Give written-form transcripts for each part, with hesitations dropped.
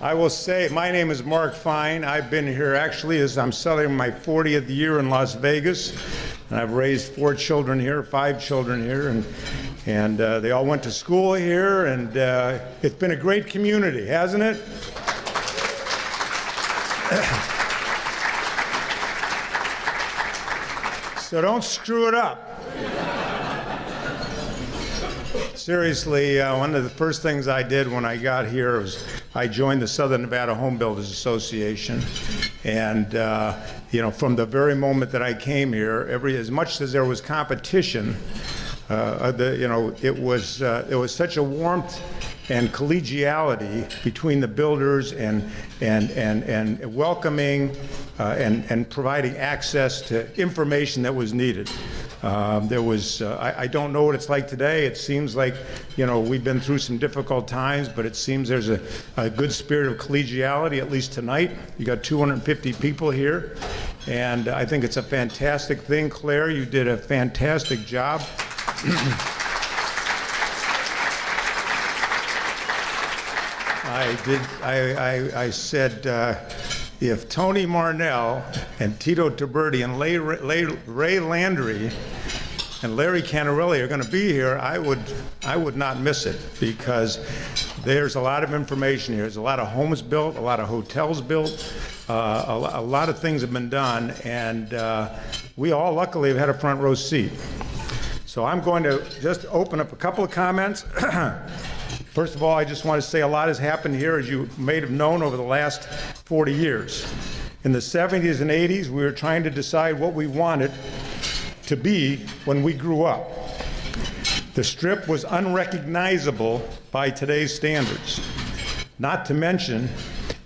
I will say, my name is Mark Fine. I've been here actually as I'm celebrating my 40th year in Las Vegas. And I've raised 4 children here, 5 children here, and they all went to school here, and it's been a great community, hasn't it? So don't screw it up. Seriously, one of the first things I did when I got here was I joined the Southern Nevada Homebuilders Association, and from the very moment that I came here, as much as there was competition, it was such a warmth and collegiality between the builders and welcoming and providing access to information that was needed. I don't know what it's like today. It seems like, we've been through some difficult times, but it seems there's a good spirit of collegiality, at least tonight. You got 250 people here, and I think it's a fantastic thing. Claire, you did a fantastic job. I said, if Tony Marnell and Tito Tiberti and Ray Landry and Larry Canarelli are going to be here, I would not miss it, because there's a lot of information here. There's a lot of homes built, a lot of hotels built, a lot of things have been done, and we all luckily have had a front row seat. So I'm going to just open up a couple of comments. First of all, I just want to say a lot has happened here, as you may have known, over the last 40 years. In the 70s and 80s, we were trying to decide what we wanted to be when we grew up. The Strip was unrecognizable by today's standards. Not to mention,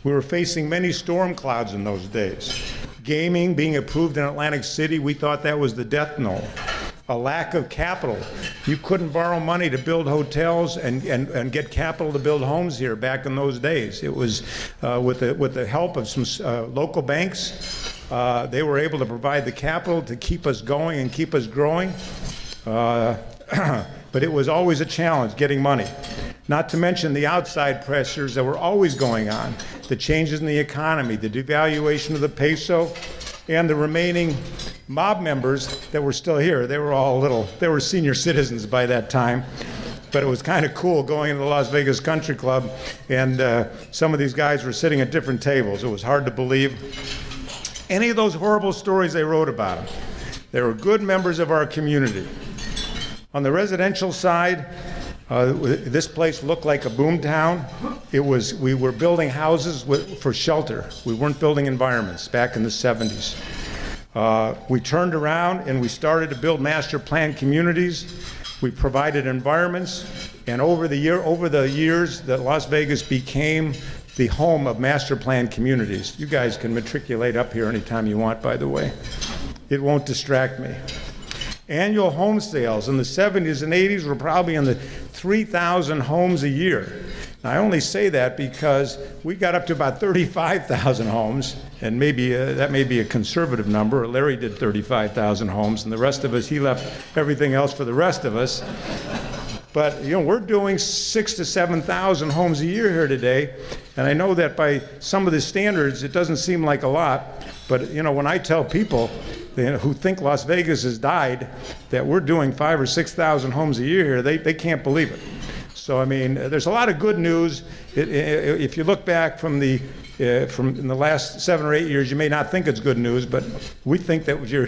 we were facing many storm clouds in those days. Gaming being approved in Atlantic City, we thought that was the death knell. A lack of capital. You couldn't borrow money to build hotels and get capital to build homes here back in those days. It was with the help of some local banks, they were able to provide the capital to keep us going and keep us growing. But it was always a challenge getting money. Not to mention the outside pressures that were always going on. The changes in the economy, the devaluation of the peso, and the remaining mob members that were still here. They were senior citizens by that time, but it was kind of cool going into the Las Vegas Country Club, and some of these guys were sitting at different tables. It was hard to believe. Any of those horrible stories they wrote about them. They were good members of our community. On the residential side, this place looked like a boom town. We were building houses for shelter. We weren't building environments back in the 70s. We turned around and we started to build master plan communities. We provided environments, and over the years, that Las Vegas became the home of master plan communities. You guys can matriculate up here anytime you want, by the way. It won't distract me. Annual home sales in the 70s and 80s were probably in the 3,000 homes a year. Now, I only say that because we got up to about 35,000 homes, and maybe that may be a conservative number. Larry did 35,000 homes, and the rest of us, he left everything else for the rest of us. But we're doing 6,000 to 7,000 homes a year here today, and I know that by some of the standards, it doesn't seem like a lot. But when I tell people who think Las Vegas has died that we're doing 5,000 or 6,000 homes a year here, they can't believe it. So there's a lot of good news. If you look back from in the last 7 or 8 years, you may not think it's good news, but we think that if you're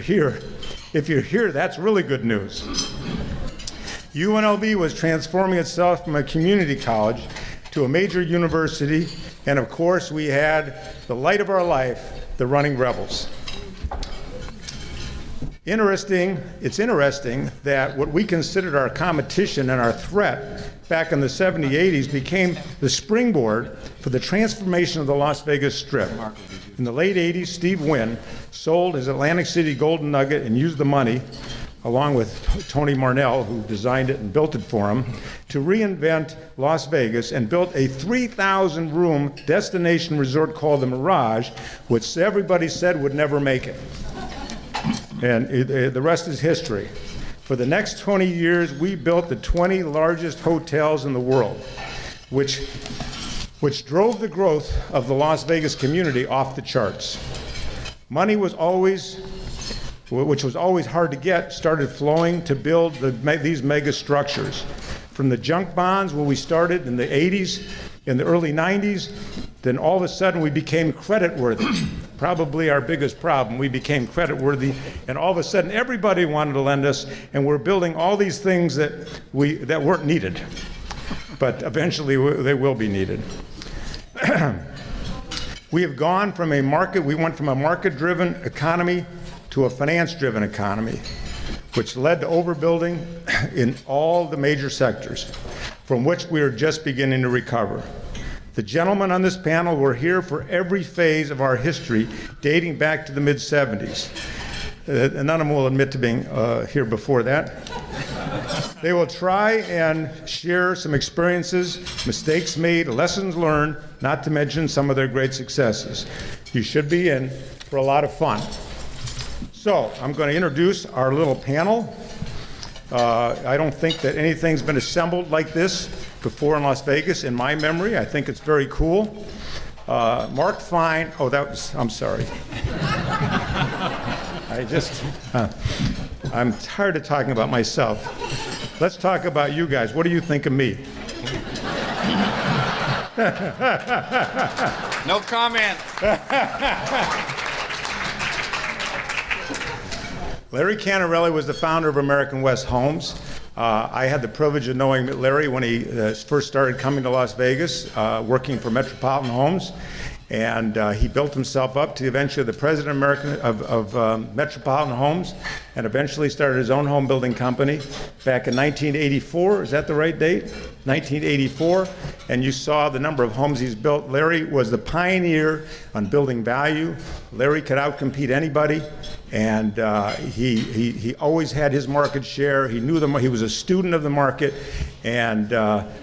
here, that's really good news. UNLV was transforming itself from a community college to a major university, and of course we had the light of our life, the Running Rebels. It's interesting that what we considered our competition and our threat back in the 70s, 80s became the springboard for the transformation of the Las Vegas Strip. In the late 80s, Steve Wynn sold his Atlantic City Golden Nugget and used the money, along with Tony Marnell, who designed it and built it for him, to reinvent Las Vegas and built a 3,000-room destination resort called the Mirage, which everybody said would never make it. And the rest is history. For the next 20 years, we built the 20 largest hotels in the world, which which drove the growth of the Las Vegas community off the charts. Money was always, which was always hard to get, started flowing to build these mega structures. From the junk bonds when we started in the 80s, in the early 90s, then all of a sudden we became creditworthy. Probably our biggest problem. We became creditworthy, and all of a sudden everybody wanted to lend us, and we're building all these things that weren't needed. But eventually they will be needed. We have gone from we went from a market-driven economy to a finance-driven economy, which led to overbuilding in all the major sectors, from which we are just beginning to recover. The gentlemen on this panel were here for every phase of our history, dating back to the mid-'70s. None of them will admit to being here before that. They will try and share some experiences, mistakes made, lessons learned, not to mention some of their great successes. You should be in for a lot of fun. So I'm going to introduce our little panel. I don't think that anything's been assembled like this before in Las Vegas in my memory. I think it's very cool. Mark Fine, I'm sorry. I'm tired of talking about myself. Let's talk about you guys. What do you think of me? No comment. Larry Canarelli was the founder of American West Homes. I had the privilege of knowing Larry when he first started coming to Las Vegas, working for Metropolitan Homes. And he built himself up to eventually the president of Metropolitan Homes, and eventually started his own home building company back in 1984. Is that the right date? 1984. And you saw the number of homes he's built. Larry was the pioneer on building value. Larry could outcompete anybody. And he always had his market share. He knew he was a student of the market, and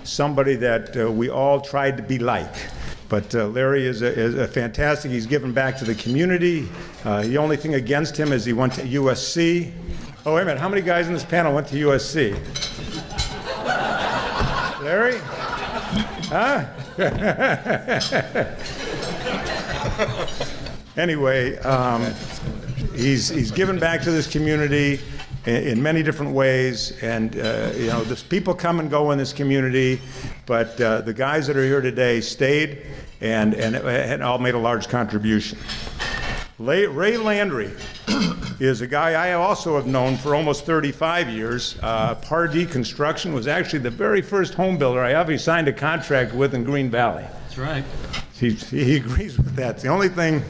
somebody that we all tried to be like. But Larry is a fantastic. He's given back to the community. The only thing against him is he went to USC. Oh, wait a minute. How many guys in this panel went to USC? Larry? Huh? Anyway, he's given back to this community in many different ways, and there's people come and go in this community, but the guys that are here today stayed and all made a large contribution. Ray Landry is a guy I also have known for almost 35 years. Pardee Construction was actually the very first home builder I ever signed a contract with in Green Valley. That's right. He agrees with that. It's the only thing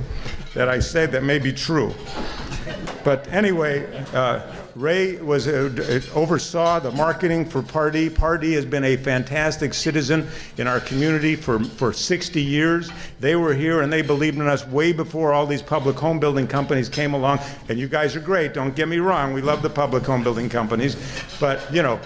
that I say that may be true. But anyway, Ray oversaw the marketing for Pardee. Pardee has been a fantastic citizen in our community for 60 years. They were here and they believed in us way before all these public home building companies came along. And you guys are great, don't get me wrong. We love the public home building companies. But you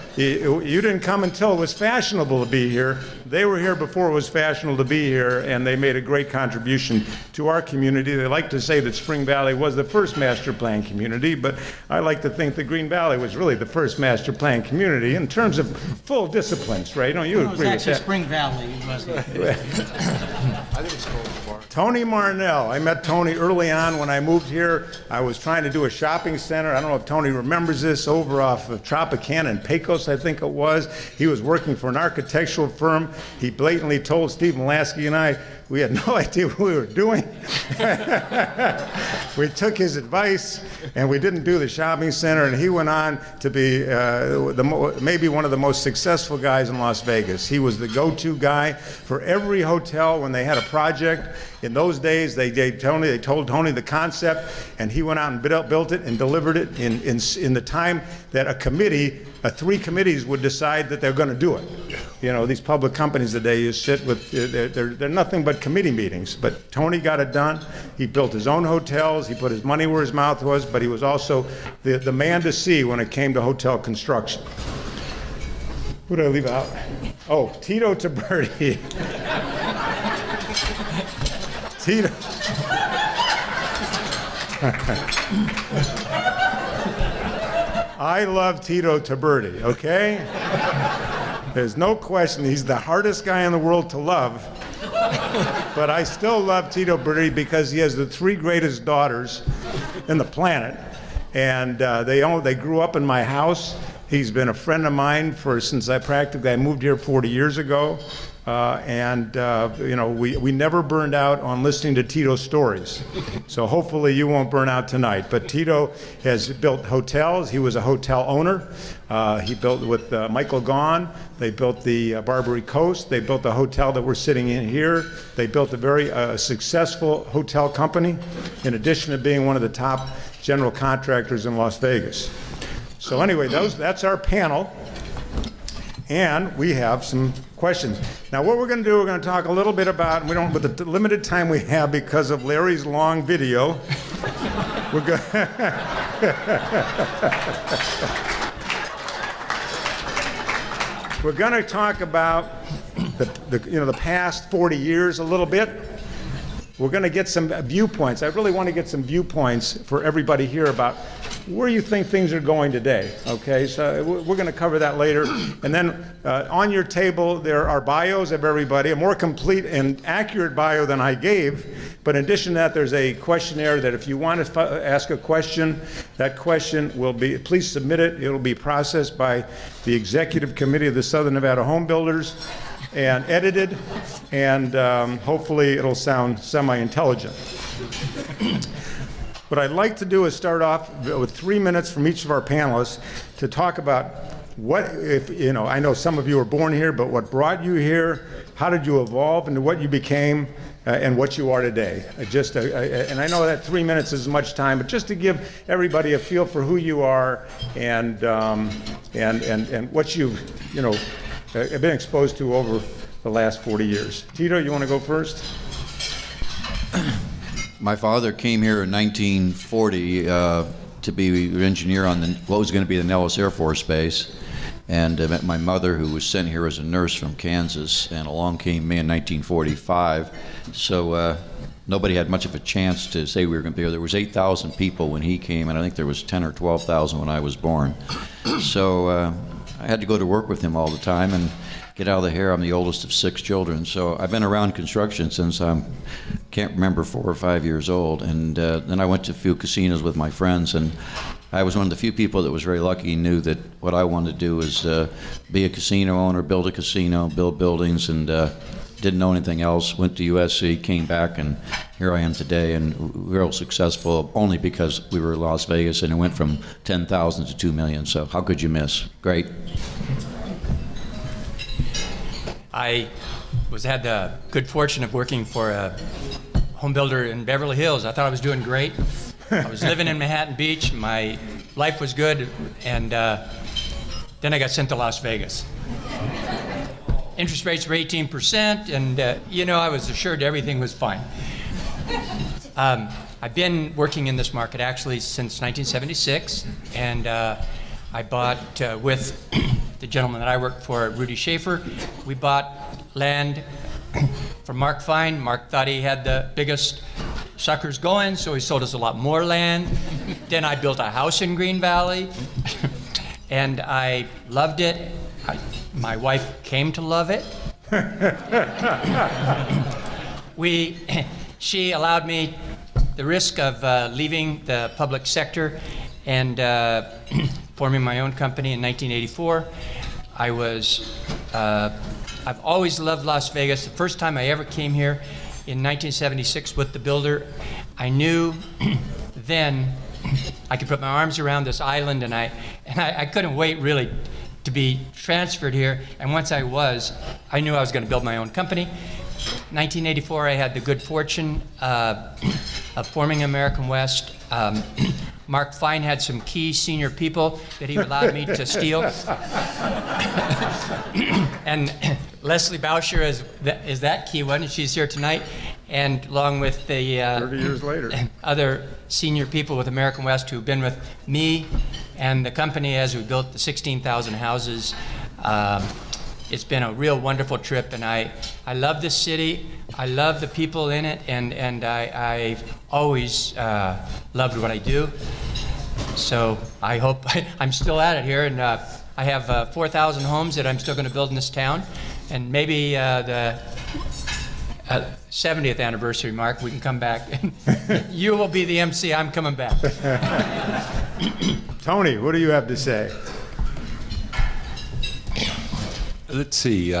didn't come until it was fashionable to be here. They were here before it was fashionable to be here, and they made a great contribution to our community. They like to say that Spring Valley was the first master plan community, but I like to think that Green Valley was really the first master plan community in terms of full disciplines, right? Don't you agree with that? It was actually Spring Valley, wasn't it? I think it's called Bar. Tony Marnell. I met Tony early on when I moved here. I was trying to do a shopping center. I don't know if Tony remembers this, over off of Tropicana and Pecos, I think it was. He was working for an architectural firm. He blatantly told Steve Mulaski and I, we had no idea what we were doing. We took his advice, and we didn't do the shopping center, and he went on to be maybe one of the most successful guys in Las Vegas. He was the go-to guy for every hotel when they had a project. In those days, they told Tony the concept, and he went out and built it and delivered it in the time that three committees would decide that they're going to do it. These public companies today, you sit with, they're nothing but committee meetings. But Tony got it done. He built his own hotels. He put his money where his mouth was, but he was also the man to see when it came to hotel construction. Who did I leave out? Oh, Tito Tiberti. Tito. I love Tito Tiberti, okay? There's no question he's the hardest guy in the world to love, But I still love Tito Tiberti because he has the 3 greatest daughters in the planet. And they grew up in my house. He's been a friend of mine since I moved here 40 years ago. We never burned out on listening to Tito's stories. So hopefully you won't burn out tonight. But Tito has built hotels. He was a hotel owner. He built with Michael Gaughan. They built the Barbary Coast. They built the hotel that we're sitting in here. They built a very successful hotel company, in addition to being one of the top general contractors in Las Vegas. So anyway, that's our panel. And we have some questions. Now, what we're going to do, we're going to talk a little bit about, with the limited time we have because of Larry's long video, we're going we're going to talk about the past 40 years a little bit. We're going to get some viewpoints. I really want to get some viewpoints for everybody here about where you think things are going today, okay? So we're going to cover that later. And then on your table, there are bios of everybody, a more complete and accurate bio than I gave. But in addition to that, there's a questionnaire that if you want to ask a question, that question will be, please submit it. It'll be processed by the Executive Committee of the Southern Nevada Homebuilders and edited, and hopefully it'll sound semi-intelligent. What I'd like to do is start off with 3 minutes from each of our panelists to talk about I know some of you were born here, but what brought you here, how did you evolve into what you became, and what you are today. And I know that 3 minutes is much time, but just to give everybody a feel for who you are and what you've, been exposed to over the last 40 years. Tito, you want to go first? My father came here in 1940 to be an engineer on what was going to be the Nellis Air Force Base, and I met my mother, who was sent here as a nurse from Kansas, and along came me in 1945. So nobody had much of a chance to say we were going to be here. There was 8,000 people when he came, and I think there was 10 or 12,000 when I was born. So I had to go to work with him all the time and get out of the hair. I'm the oldest of 6 children, so I've been around construction since can't remember 4 or 5 years old. And then I went to a few casinos with my friends, and I was one of the few people that was very lucky and knew that what I wanted to do was be a casino owner, build a casino, build buildings, and didn't know anything else. Went to USC, came back, and here I am today, and real successful only because we were in Las Vegas and it went from 10,000 to 2 million. So how could you miss? Great. I had the good fortune of working for a home builder in Beverly Hills. I thought I was doing great. I was living in Manhattan Beach. My life was good, and then I got sent to Las Vegas. Interest rates were 18%, and I was assured everything was fine. I've been working in this market actually since 1976, and I bought with the gentleman that I worked for, Rudy Schaefer. We bought land from Mark Fine. Mark thought he had the biggest suckers going, so he sold us a lot more land. Then I built a house in Green Valley, and I loved it. My wife came to love it. She allowed me the risk of leaving the public sector and forming my own company in 1984. I've always loved Las Vegas. The first time I ever came here in 1976 with the builder, I knew then I could put my arms around this island, and I couldn't wait really to be transferred here. And once I knew I was going to build my own company. 1984, I had the good fortune of forming American West. Mark Fine had some key senior people that he allowed me to steal. And Leslie Boucher is that key one, and she's here tonight. And along with the 30 years later, other senior people with American West who've been with me and the company as we built the 16,000 houses. It's been a real wonderful trip, and I love this city. I love the people in it, and I've always loved what I do. So I hope I'm still at it here, and I have 4,000 homes that I'm still going to build in this town, and maybe 70th anniversary, Mark. We can come back. You will be the MC. I'm coming back. Tony, what do you have to say? Let's see.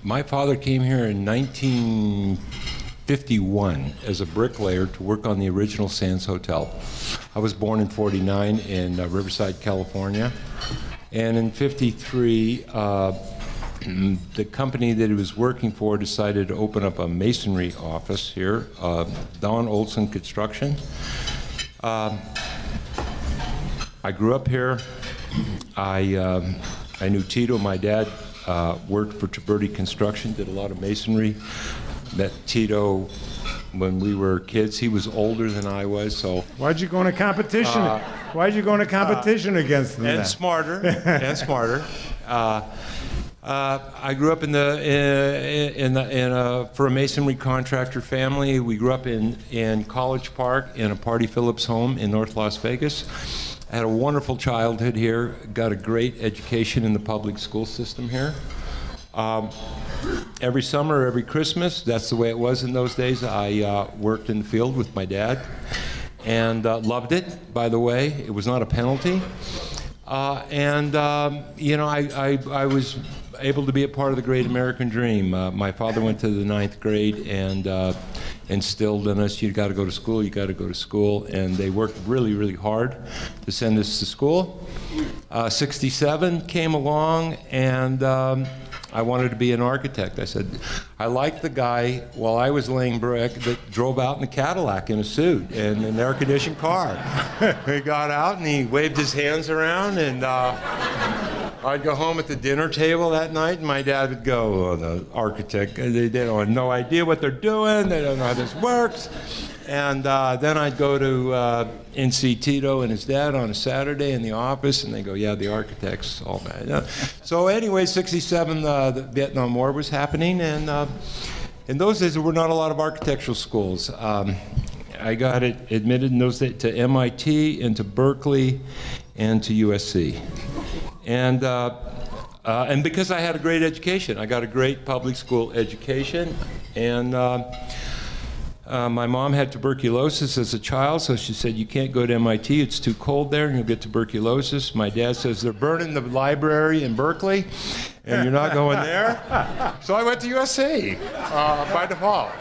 My father came here in 1951 as a bricklayer to work on the original Sands Hotel. I was born in '49 in Riverside, California. And in '53, the company that he was working for decided to open up a masonry office here, Don Olson Construction. I grew up here. I knew Tito. My dad worked for Tiberti Construction, did a lot of masonry. Met Tito when we were kids. He was older than I was, so. Why'd you go in a competition? Why'd you go in a competition against them? And then? smarter, and smarter. I grew up for a masonry contractor family. We grew up in College Park in a Party Phillips home in North Las Vegas. I had a wonderful childhood here, got a great education in the public school system here. Every summer, every Christmas, that's the way it was in those days, I worked in the field with my dad and loved it, by the way. It was not a penalty. You know, I was able to be a part of the great American dream. My father went to the 9th grade and instilled in us, you got to go to school, you got to go to school, and they worked really, really hard to send us to school. 67 came along, and I wanted to be an architect. I said, I liked the guy while I was laying brick that drove out in a Cadillac in a suit and an air-conditioned car. He got out and he waved his hands around, and I'd go home at the dinner table that night, and my dad would go, oh, the architect, they don't have no idea what they're doing, they don't know how this works. And then I'd go to see Tito and his dad on a Saturday in the office, and they go, yeah, the architect's all bad. So anyway, 67, the Vietnam War was happening, and in those days there were not a lot of architectural schools. I got admitted in those days to MIT, and to Berkeley, and to USC. And because I had a great education, I got a great public school education, and my mom had tuberculosis as a child, so she said, you can't go to MIT, it's too cold there and you'll get tuberculosis. My dad says, they're burning the library in Berkeley and you're not going there. So I went to USC by default.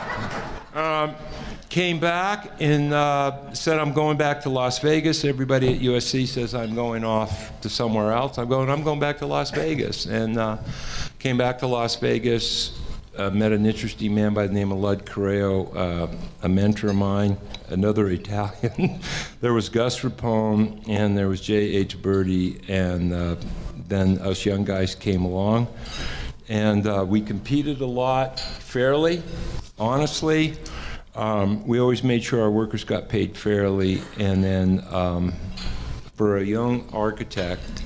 Came back and said, I'm going back to Las Vegas. Everybody at USC says I'm going off to somewhere else. I'm going back to Las Vegas. And came back to Las Vegas. Met an interesting man by the name of Lud Carreo, a mentor of mine, another Italian. There was Gus Rapone, and there was J.H. Tiberti, and then us young guys came along. And we competed a lot, fairly, honestly. We always made sure our workers got paid fairly, and then for a young architect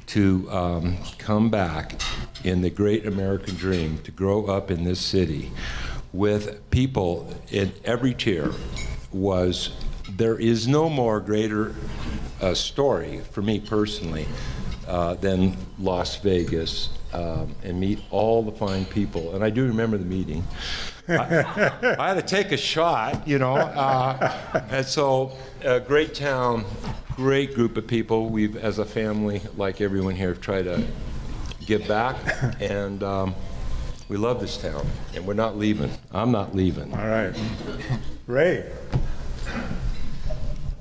to come back in the great American dream, to grow up in this city with people in every tier, there is no more greater story for me personally than Las Vegas, and meet all the fine people. And I do remember the meeting. I had to take a shot, you know. And so, a great town, great group of people. We've, as a family, like everyone here, tried to give back, and we love this town, and we're not leaving. I'm not leaving. All right. Ray.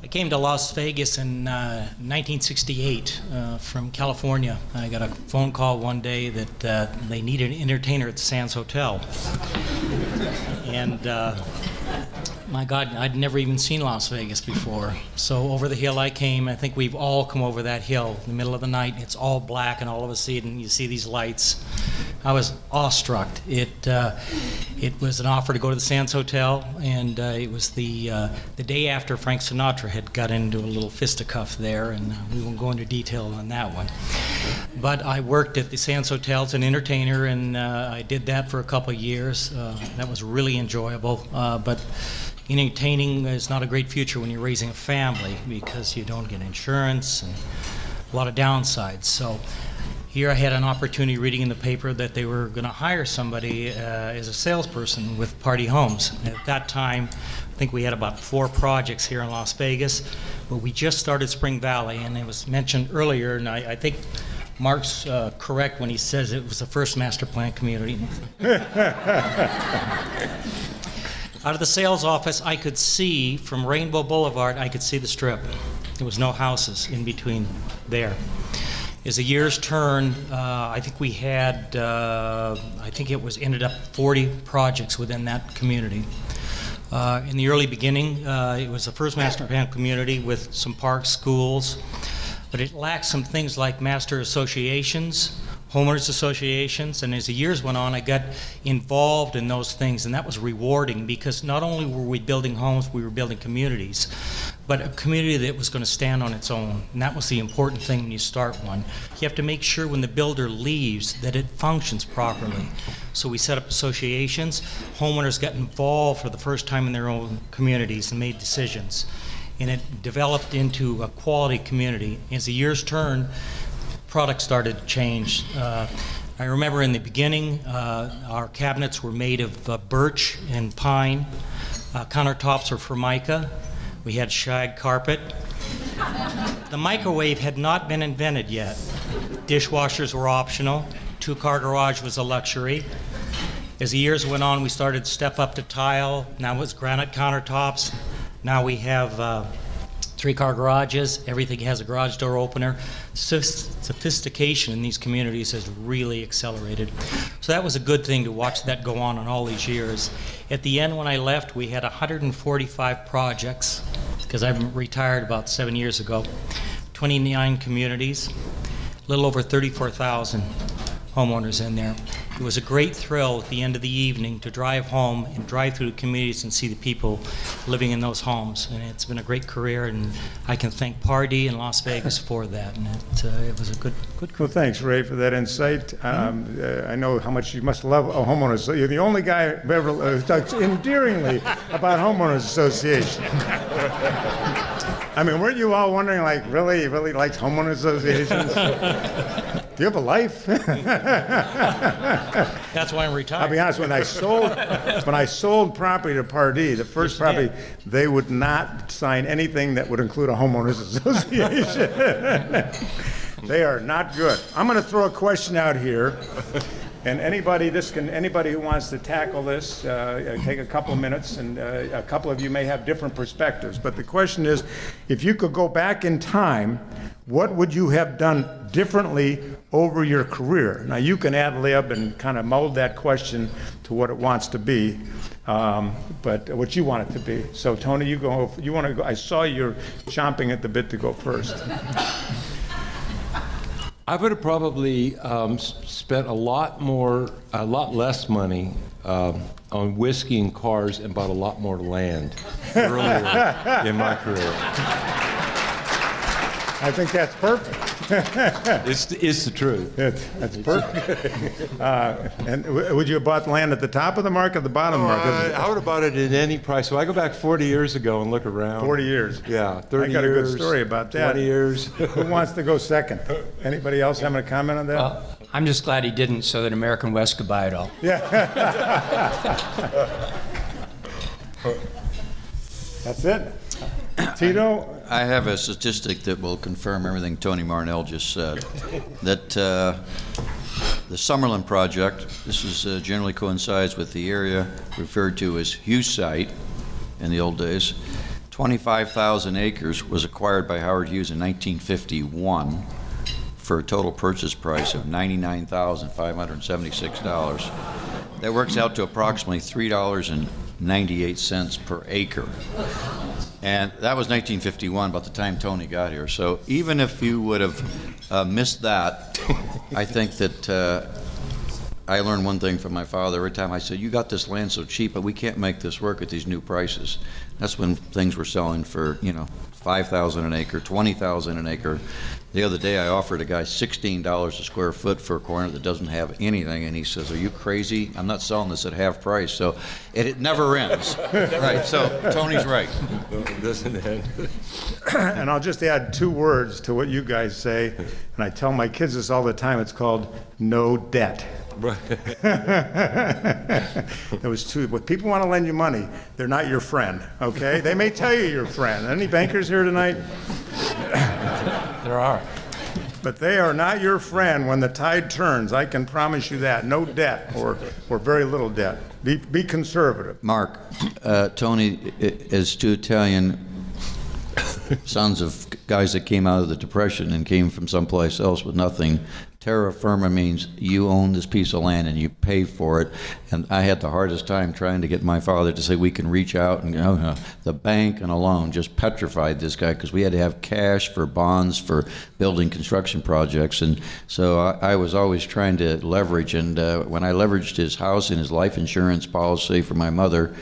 I came to Las Vegas in 1968 from California. I got a phone call one day that they needed an entertainer at the Sands Hotel. And my God, I'd never even seen Las Vegas before. So over the hill I came. I think we've all come over that hill in the middle of the night. It's all black, and all of a sudden you see these lights. I was awestruck. It was an offer to go to the Sands Hotel, and it was the day after Frank Sinatra had got into a little fisticuff there, and we won't go into detail on that one. But I worked at the Sands Hotel as an entertainer, and I did that for a couple of years. That was really enjoyable. But entertaining is not a great future when you're raising a family, because you don't get insurance and a lot of downsides. So here I had an opportunity reading in the paper that they were going to hire somebody as a salesperson with Party Homes. At that time, I think we had about 4 projects here in Las Vegas, but we just started Spring Valley, and it was mentioned earlier, and I think Mark's correct when he says it was the first master plan community. Out of the sales office, I could see, from Rainbow Boulevard, I could see the Strip. There was no houses in between there. As the years turned, I think we had, ended up 40 projects within that community. In the early beginning, it was the first master plan community with some parks, schools, but it lacked some things like master associations, homeowners associations, and as the years went on, I got involved in those things, and that was rewarding because not only were we building homes, we were building communities, but a community that was going to stand on its own, and that was the important thing when you start one. You have to make sure when the builder leaves that it functions properly. So we set up associations. Homeowners got involved for the first time in their own communities and made decisions, and it developed into a quality community. As the years turned, products started to change. I remember in the beginning, our cabinets were made of birch and pine. Countertops were Formica. We had shag carpet. The microwave had not been invented yet. Dishwashers were optional. 2-car garage was a luxury. As the years went on, we started to step up to tile. Now it's granite countertops. Now we have 3-car garages. Everything has a garage door opener. Sophistication in these communities has really accelerated. So that was a good thing to watch that go on in all these years. At the end, when I left, we had 145 projects, because I retired about 7 years ago, 29 communities, a little over 34,000 homeowners in there. It was a great thrill at the end of the evening to drive home and drive through the communities and see the people living in those homes. And it's been a great career, and I can thank Pardee and Las Vegas for that. And it was a good career. Well, thanks, Ray, for that insight. I know how much you must love homeowners. You're the only guy who ever talks endearingly about homeowners association. I mean, weren't you all wondering, like, really liked homeowners associations? Do you have a life? That's why I'm retired. I'll be honest, when I sold property to Pardee, the first property, they would not sign anything that would include a homeowners association. They are not good. I'm going to throw a question out here, and anybody who wants to tackle this, take a couple of minutes, and a couple of you may have different perspectives. But the question is, if you could go back in time, what would you have done differently over your career? Now, you can ad-lib and kind of mold that question to what it wants to be, but what you want it to be. So, Tony, you want to go? I saw you're chomping at the bit to go first. I would have probably spent a lot less money on whiskey and cars and bought a lot more land earlier in my career. I think that's perfect. It's the truth. That's perfect. And would you have bought land at the top of the market or the bottom of the market? I would have bought it at any price. So I go back 40 years ago and look around. 40 years. Yeah, 30 years. I got a good story about that. 20 years. Who wants to go second? Anybody else having a comment on that? I'm just glad he didn't, so that American West could buy it all. That's it. Tito? I have a statistic that will confirm everything Tony Marnell just said. That the Summerlin project, this is generally coincides with the area referred to as Hughes site in the old days. 25,000 acres was acquired by Howard Hughes in 1951 for a total purchase price of $99,576. That works out to approximately $3.98 per acre. And that was 1951, about the time Tony got here. So even if you would have missed that, I think that I learned one thing from my father. Every time I said, you got this land so cheap, but we can't make this work at these new prices. That's when things were selling for, $5,000 an acre, $20,000 an acre. The other day, I offered a guy $16 a square foot for a corner that doesn't have anything, and he says, "Are you crazy? I'm not selling this at half price." So it never ends. Right, so Tony's right. It doesn't end. And I'll just add 2 words to what you guys say, and I tell my kids this all the time. It's called no debt. There was 2. When people want to lend you money, they're not your friend, okay? They may tell you you're a friend. Any bankers here tonight? There are. But they are not your friend when the tide turns. I can promise you that. No debt or very little debt. Be conservative. Mark, Tony is 2 Italian sons of guys that came out of the Depression and came from someplace else with nothing. Terra firma means you own this piece of land and you pay for it. And I had the hardest time trying to get my father to say we can reach out and the bank and a loan just petrified this guy because we had to have cash for bonds for building construction projects. And so I was always trying to leverage. And when I leveraged his house and his life insurance policy for my mother,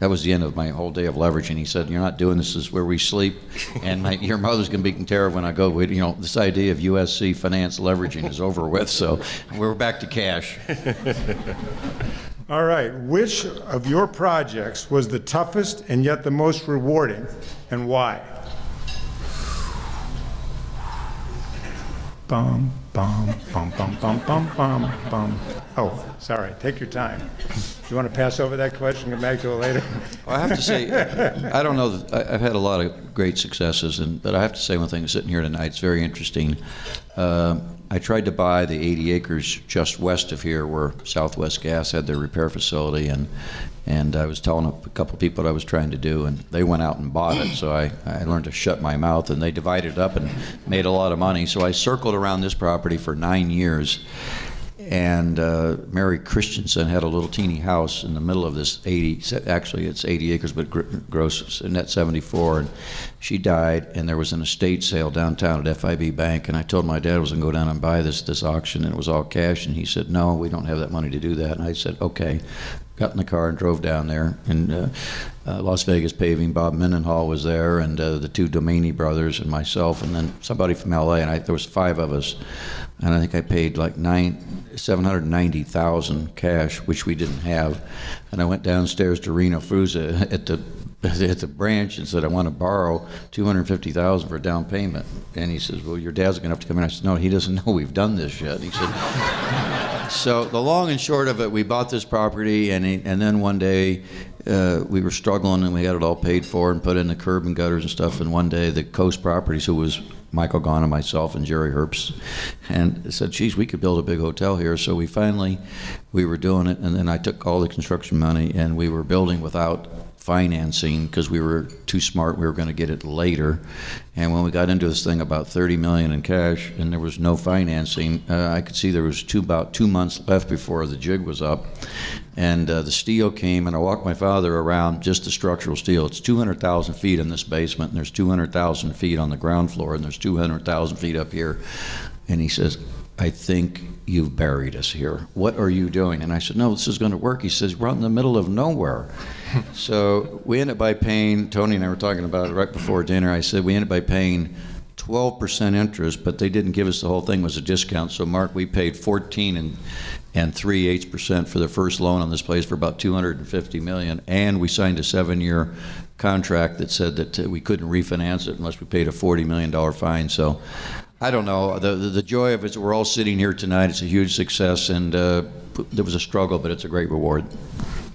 that was the end of my whole day of leveraging. He said, "You're not doing this. This is where we sleep, and your mother's going to be taken care of when I go." This idea of USC finance leveraging is over with, so we're back to cash. All right. Which of your projects was the toughest and yet the most rewarding, and why? Bum, bum, bum, bum, bum, bum, bum, bum. Oh, sorry. Take your time. You want to pass over that question and come back to it later? Well, I have to say, I don't know. I've had a lot of great successes, but I have to say one thing. Sitting here tonight, it's very interesting. I tried to buy the 80 acres just west of here, where Southwest Gas had their repair facility, and I was telling a couple of people what I was trying to do, and they went out and bought it. So I learned to shut my mouth, and they divided it up and made a lot of money. So I circled around this property for 9 years. And Mary Christensen had a little teeny house in the middle of this 80, actually it's 80 acres, but gross net 74. And she died, and there was an estate sale downtown at FIB Bank. And I told my dad I was going to go down and buy this auction, and it was all cash. And he said, "No, we don't have that money to do that." And I said, "Okay." Got in the car and drove down there, and Las Vegas Paving, Bob Mendenhall was there, and the 2 Domaney brothers and myself, and then somebody from LA, and there was 5 of us, and I think I paid like $790,000 cash, which we didn't have. And I went downstairs to Reno Fruza at the branch and said, "I want to borrow $250,000 for a down payment." And he says, "Well, your dad's going to have to come in." I said, "No, he doesn't know we've done this yet." He said. So the long and short of it, we bought this property, and then one day we were struggling, and we had it all paid for and put in the curb and gutters and stuff. And one day the Coast Properties, who was Michael Gahn and myself and Jerry Herbst, and said, "Geez, we could build a big hotel here." So we were doing it, and then I took all the construction money, and we were building without financing because we were too smart. We were going to get it later. And when we got into this thing, about $30 million in cash, and there was no financing, I could see there was about 2 months left before the jig was up. And the steel came, and I walked my father around just the structural steel. It's 200,000 feet in this basement, and there's 200,000 feet on the ground floor, and there's 200,000 feet up here. And he says, "I think you've buried us here. What are you doing?" And I said, "No, this is going to work." He says, "We're out in the middle of nowhere." So we ended up by paying, Tony and I were talking about it right before dinner, I said we ended up by paying 12% interest, but they didn't give us the whole thing, was a discount. So Mark, we paid 14 and 3/8% for the first loan on this place for about $250 million, and we signed a 7-year contract that said that we couldn't refinance it unless we paid a $40 million fine. So I don't know. The joy of it is we're all sitting here tonight. It's a huge success, and there was a struggle, but it's a great reward.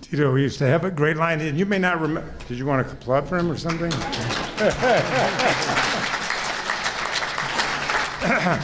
Tito, we used to have a great line, and you may not remember. Did you want to applaud for him or something?